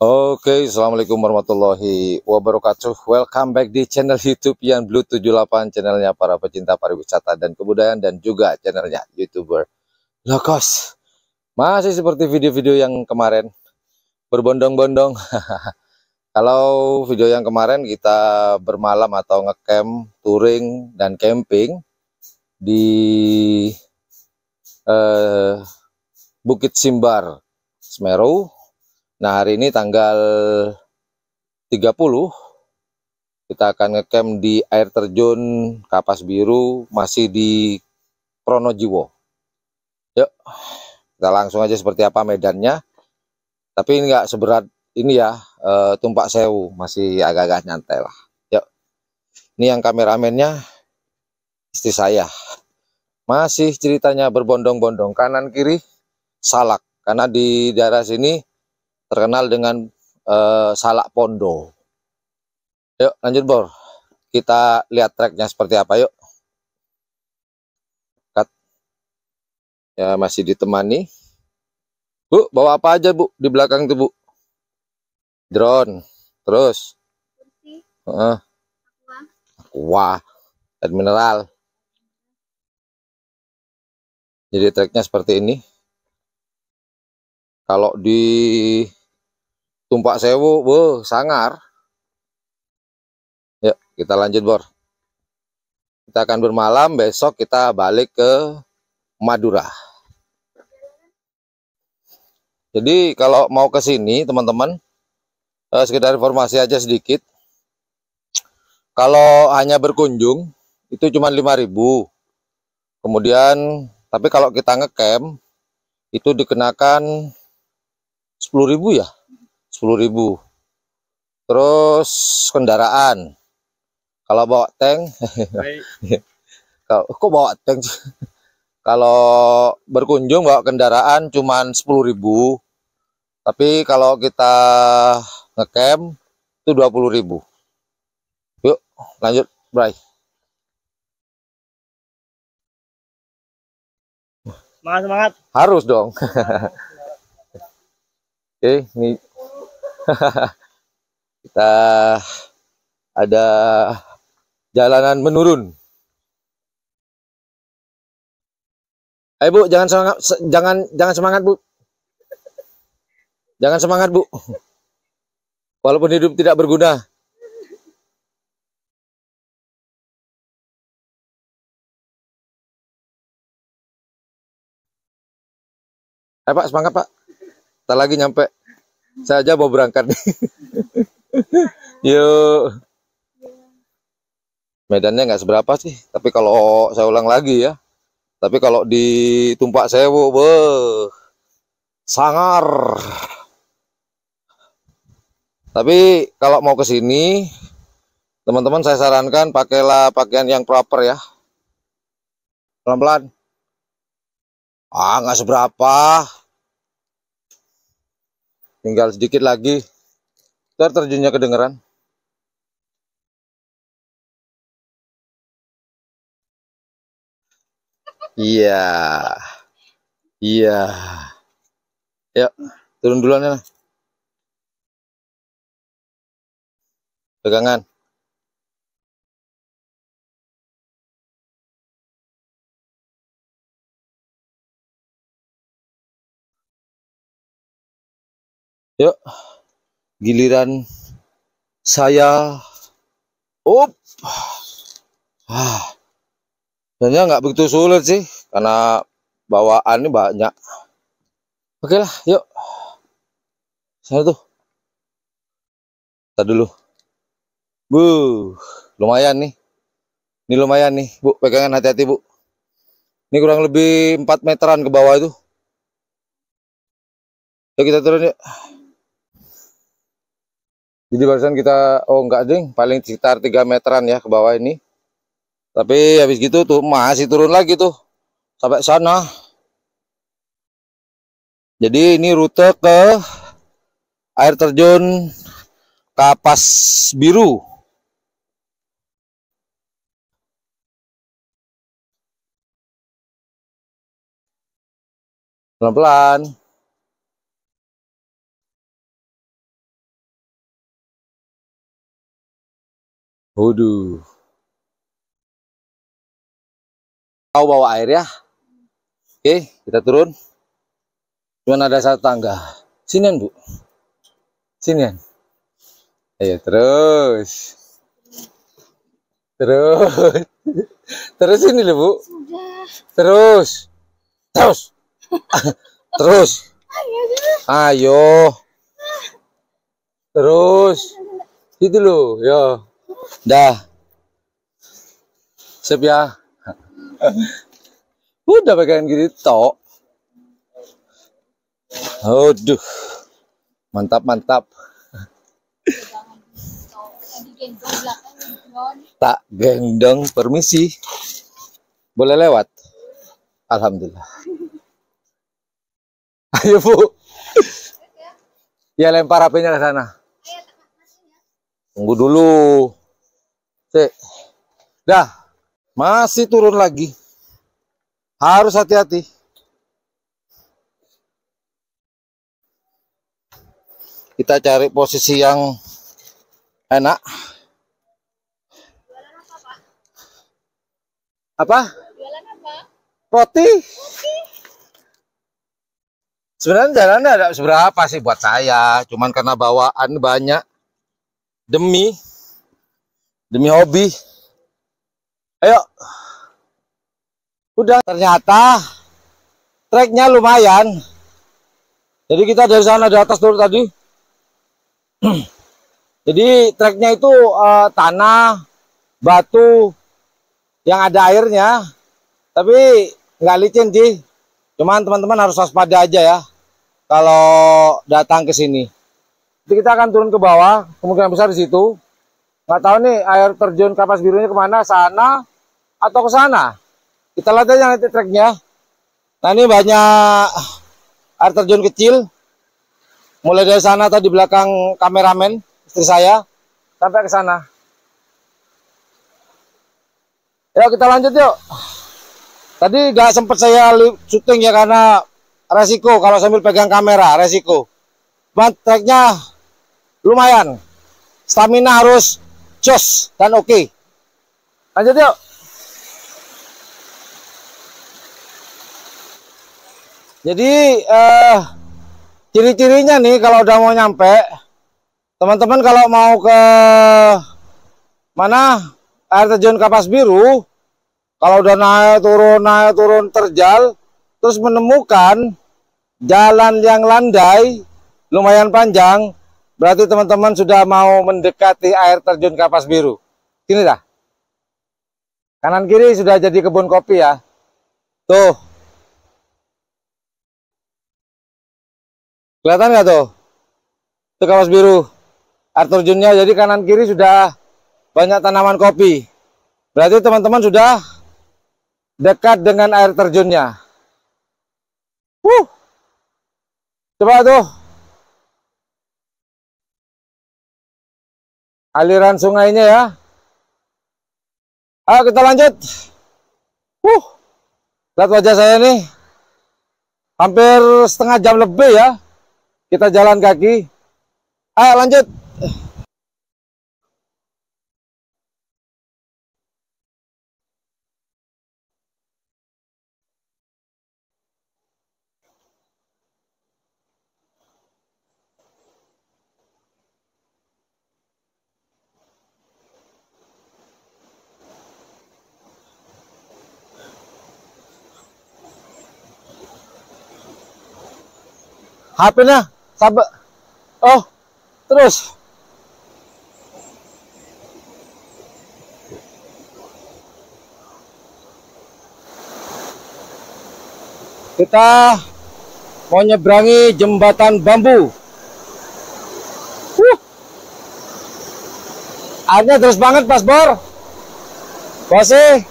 Oke, Assalamualaikum warahmatullahi wabarakatuh. Welcome back di channel YouTube yang Blue 78, channelnya para pecinta pariwisata dan kebudayaan, dan juga channelnya YouTuber Lokos. Masih seperti video-video yang kemarin, berbondong-bondong. Kalau video yang kemarin kita bermalam atau ngecamp, touring, dan camping di Bukit Simbar, Semeru. Nah, hari ini tanggal 30 kita akan ngecamp di air terjun Kapas Biru, masih di Pronojiwo. Yuk, kita langsung aja seperti apa medannya. Tapi ini nggak seberat ini ya, Tumpak Sewu, masih agak-agak nyantai lah. Yuk, ini yang kameramennya istri saya. Masih ceritanya berbondong-bondong, kanan kiri salak, karena di daerah sini terkenal dengan salak pondo. Yuk lanjut Bor, kita lihat treknya seperti apa. Yuk, ya masih ditemani. Bu, bawa apa aja Bu di belakang tuh Bu? Drone, terus wah, dan mineral. Jadi treknya seperti ini. Kalau di Tumpak Sewu, sangar. Yuk kita lanjut Bor. Kita akan bermalam, besok kita balik ke Madura. Jadi kalau mau ke sini teman-teman, sekedar informasi aja sedikit. Kalau hanya berkunjung itu cuma 5.000. Kemudian tapi kalau kita ngecamp itu dikenakan 10.000 ya, 10.000. Terus kendaraan, kalau bawa tank, kok bawa tank? Kalau berkunjung bawa kendaraan cuman 10.000. Tapi kalau kita ngecamp itu 20.000. Yuk lanjut Bray. Semangat. Harus dong. Oke, ini kita ada jalanan menurun. Ayo Bu, jangan semangat, jangan semangat Bu. Jangan semangat Bu. Walaupun hidup tidak berguna. Ayo Pak, semangat Pak. Kita lagi nyampe. Saya aja mau berangkat nih. Yuk. Medannya nggak seberapa sih, tapi kalau saya ulang lagi ya. Tapi kalau di Tumpak Sewu, sangar. Tapi kalau mau ke sini, teman-teman saya sarankan pakailah pakaian yang proper ya. Pelan-pelan. Nggak seberapa. Tinggal sedikit lagi. Ntar terjunnya kedengeran. Iya. Iya. Yuk, turun duluan ya. Pegangan. Yuk, giliran saya. Up. Sebenarnya nggak begitu sulit sih, karena bawaan ini banyak. Oke lah, yuk. Sana tuh. Kita dulu. Lumayan nih. Ini lumayan nih, Bu. Pegangan hati-hati, Bu. Ini kurang lebih 4 meteran ke bawah itu. Yuk kita turun yuk. Jadi barusan kita, enggak ding, paling sekitar 3 meteran ya ke bawah ini. Tapi habis gitu tuh masih turun lagi tuh sampai sana. Jadi ini rute ke air terjun Kapas Biru. Pelan-pelan. Waduh. Kau bawa air ya. Oke, kita turun. Cuman ada satu tangga. Sinian, Bu. Sinian. Ayo, terus. Terus. Terus ini loh, Bu. Terus. Terus. Terus. Ayo. Terus. Itu loh, ya. Dah. Siap ya. Udah pegangan gini tok. Aduh. Mantap, mantap. Tak gendong, permisi. Boleh lewat? Alhamdulillah. Ayo, Bu. Ya, lempar HP-nya ke sana. Tunggu dulu. Cek. Dah. Masih turun lagi. Harus hati-hati. Kita cari posisi yang enak. Apa? Jualan apa? Roti. Sebenarnya jalannya ada seberapa sih buat saya. Cuman karena bawaan banyak. Demi hobi. Ayo. Udah, ternyata treknya lumayan. Jadi kita dari sana di atas dulu tadi. Jadi treknya itu tanah, batu yang ada airnya. Tapi nggak licin sih. Cuman teman-teman harus waspada aja ya kalau datang ke sini. Jadi kita akan turun ke bawah, kemungkinan besar di situ. Nggak tahu nih air terjun Kapas Birunya kemana, sana atau ke sana. Kita lihat aja nanti treknya. Nah, ini banyak air terjun kecil. Mulai dari sana tadi belakang kameramen istri saya sampai ke sana. Yuk kita lanjut yuk. Tadi nggak sempat saya syuting ya karena resiko kalau sambil pegang kamera, resiko. Cuman treknya lumayan. Stamina harus jos dan oke. Lanjut yuk. Jadi ciri-cirinya nih kalau udah mau nyampe, teman-teman kalau mau ke mana air terjun Kapas Biru, kalau udah naik turun terjal, terus menemukan jalan yang landai lumayan panjang, berarti teman-teman sudah mau mendekati air terjun Kapas Biru. Sini dah. Kanan kiri sudah jadi kebun kopi ya. Tuh. Kelihatan nggak tuh? Itu Kapas Biru. Air terjunnya, jadi kanan kiri sudah banyak tanaman kopi. Berarti teman-teman sudah dekat dengan air terjunnya. Coba tuh. Aliran sungainya ya. Ayo kita lanjut. Lihat wajah saya nih. Hampir setengah jam lebih ya. Kita jalan kaki. Ayo lanjut. HP-nya sabar. Oh, terus. Kita mau nyeberangi jembatan bambu. Airnya terus banget Pas Bor. Bosih.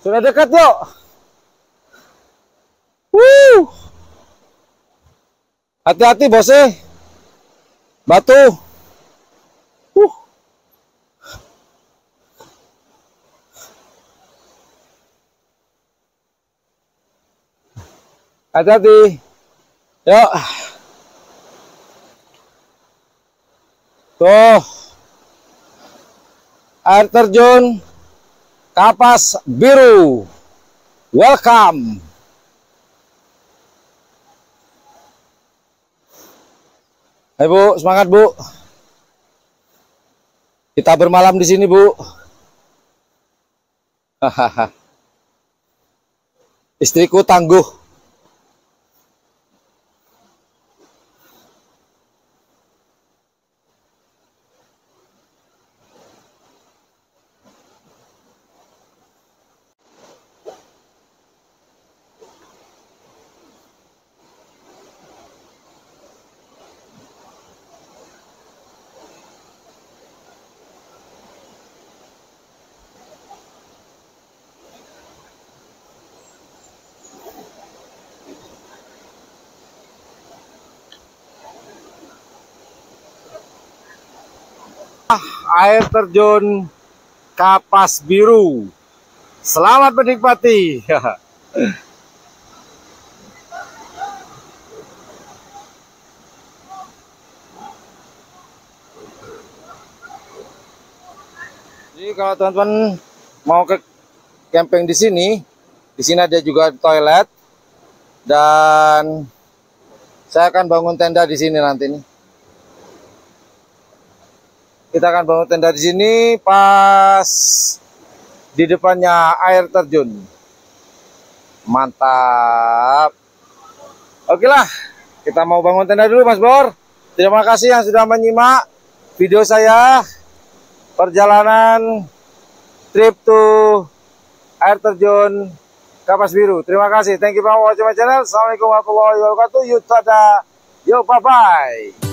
Sudah dekat yuk. Hati-hati bosnya. Batu. Hati-hati. Yuk. Tuh. Air terjun Kapas Biru. Welcome. Hai Bu, semangat Bu. Kita bermalam di sini Bu. Hahaha. Istriku tangguh. Air terjun Kapas Biru. Selamat menikmati. Jadi kalau teman-teman mau ke camping di sini ada juga toilet, dan saya akan bangun tenda di sini nanti nih. Kita akan bangun tenda di sini pas di depannya air terjun. Mantap. Oke lah, kita mau bangun tenda dulu Mas Bor. Terima kasih yang sudah menyimak video saya perjalanan trip to air terjun Kapas Biru. Terima kasih. Thank you for watching my channel. Assalamualaikum warahmatullahi wabarakatuh. Yuk, bye bye.